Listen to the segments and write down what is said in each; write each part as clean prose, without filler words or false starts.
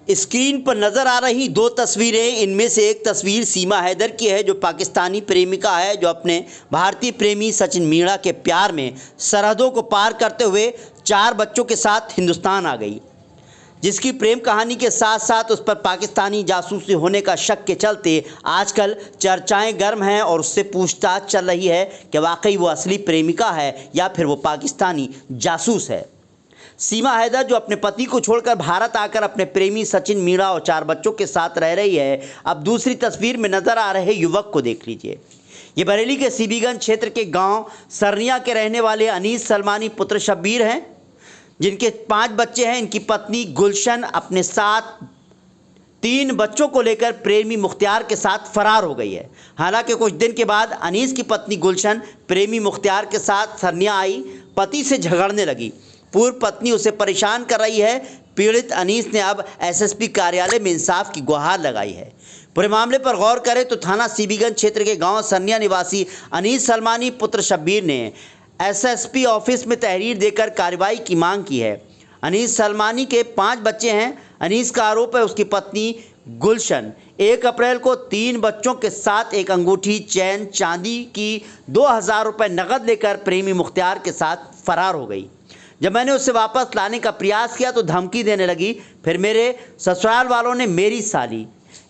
Screen पर नजर आ रही दो तस्वीरें, इनमें से एक तस्वीर सीमा हैदर की है जो पाकिस्तानी प्रेमिका है, जो अपने भारतीय प्रेमी सचिन मीणा के प्यार में सरहदों को पार करते हुए 4 बच्चों के साथ हिंदुस्तान आ गई, जिसकी प्रेम कहानी के साथ साथ उस पर पाकिस्तानी जासूसी होने का शक के चलते आजकल चर्चाएं गर्म हैं और उससे पूछताछ चल रही है कि वाकई वो असली प्रेमिका है या फिर वो पाकिस्तानी जासूस है। सीमा हैदर जो अपने पति को छोड़कर भारत आकर अपने प्रेमी सचिन मीणा और 4 बच्चों के साथ रह रही है, अब दूसरी तस्वीर में नजर आ रहे युवक को देख लीजिए। ये बरेली के सीबीगंज क्षेत्र के गांव सरनिया के रहने वाले अनीस सलमानी पुत्र शब्बीर हैं, जिनके 5 बच्चे हैं। इनकी पत्नी गुलशन अपने साथ 3 बच्चों को लेकर प्रेमी मुख्तियार के साथ फरार हो गई है। हालांकि कुछ दिन के बाद अनीस की पत्नी गुलशन प्रेमी मुख्तियार के साथ सरनिया आई, पति से झगड़ने लगी। पूर्व पत्नी उसे परेशान कर रही है। पीड़ित अनीस ने अब एसएसपी कार्यालय में इंसाफ की गुहार लगाई है। पूरे मामले पर गौर करें तो थाना सीबीगंज क्षेत्र के गांव सरनिया निवासी अनीस सलमानी पुत्र शब्बीर ने एसएसपी ऑफिस में तहरीर देकर कार्रवाई की मांग की है। अनीस सलमानी के 5 बच्चे हैं। अनीस का आरोप है उसकी पत्नी गुलशन 1 अप्रैल को 3 बच्चों के साथ एक अंगूठी, चैन, चांदी की 2000 रुपये नकद लेकर प्रेमी मुख्तियार के साथ फरार हो गई। जब मैंने उसे वापस लाने का प्रयास किया तो धमकी देने लगी। फिर मेरे ससुराल वालों ने मेरी साली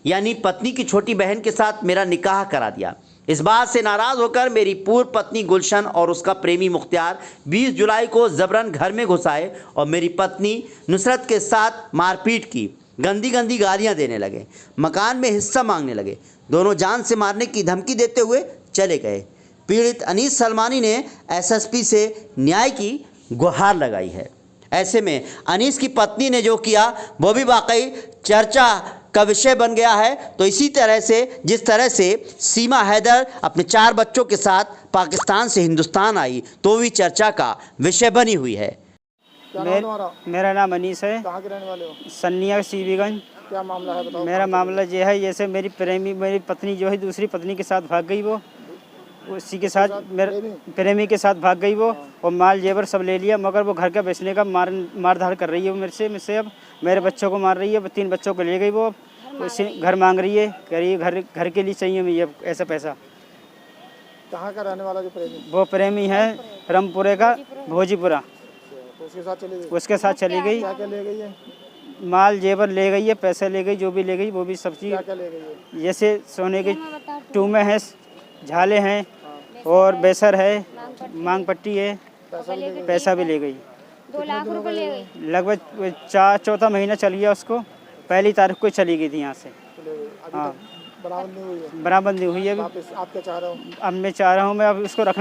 यानी पत्नी की छोटी बहन के साथ मेरा निकाह करा दिया। इस बात से नाराज़ होकर मेरी पूर्व पत्नी गुलशन और उसका प्रेमी मुख्तियार 20 जुलाई को जबरन घर में घुस आए और मेरी पत्नी नुसरत के साथ मारपीट की, गंदी गंदी गालियां देने लगे, मकान में हिस्सा मांगने लगे। दोनों जान से मारने की धमकी देते हुए चले गए। पीड़ित अनीस सलमानी ने एसएसपी से न्याय की गुहार लगाई है। ऐसे में अनीस की पत्नी ने जो किया वो भी वाकई चर्चा का विषय बन गया है। तो इसी तरह से जिस तरह से सीमा हैदर अपने 4 बच्चों के साथ पाकिस्तान से हिंदुस्तान आई तो भी चर्चा का विषय बनी हुई है। मेरा नाम अनीस है। कहाँ के रहने वाले हो? सन्निया सीबीगंज। क्या मामला है बताओ। मेरा मामला ये है, जैसे मेरी पत्नी जो है दूसरी पत्नी के साथ भाग गई, वो उसी के साथ मेरे प्रेमी के साथ भाग गई वो, और माल जेवर सब ले लिया, मगर वो घर का बेचने का मार धाड़ कर रही है वो मुझसे अब मेरे बच्चों को मार रही है। 3 बच्चों को ले गई वो, घर मांग रही है, कह रही है घर के लिए चाहिए मुझे ऐसा पैसा। कहाँ का रहने वाला जो प्रेमी? वो प्रेमी है रामपुरे का, भोजीपुरा। तो उसके साथ चली गई? उसके साथ चली गई। क्या क्या ले गई है? माल जेवर ले गई है, पैसे ले गई, जो भी ले गई वो भी सब चीज़। क्या क्या ले गई है? जैसे सोने के टूमे हैं, झाले हैं और बेसर है, मांग पट्टी है, पैसा भी ले गई। 2 लाख रुपए ले गई। लगभग 4 महीना चल गया उसको, 1 तारीख को चली गई थी यहाँ से। हाँ, बरामद नहीं हुई है? बरामद नहीं हुई है। आप क्या चाह रहे हो? अब मैं चाह रहा हूँ मैं अब उसको रखना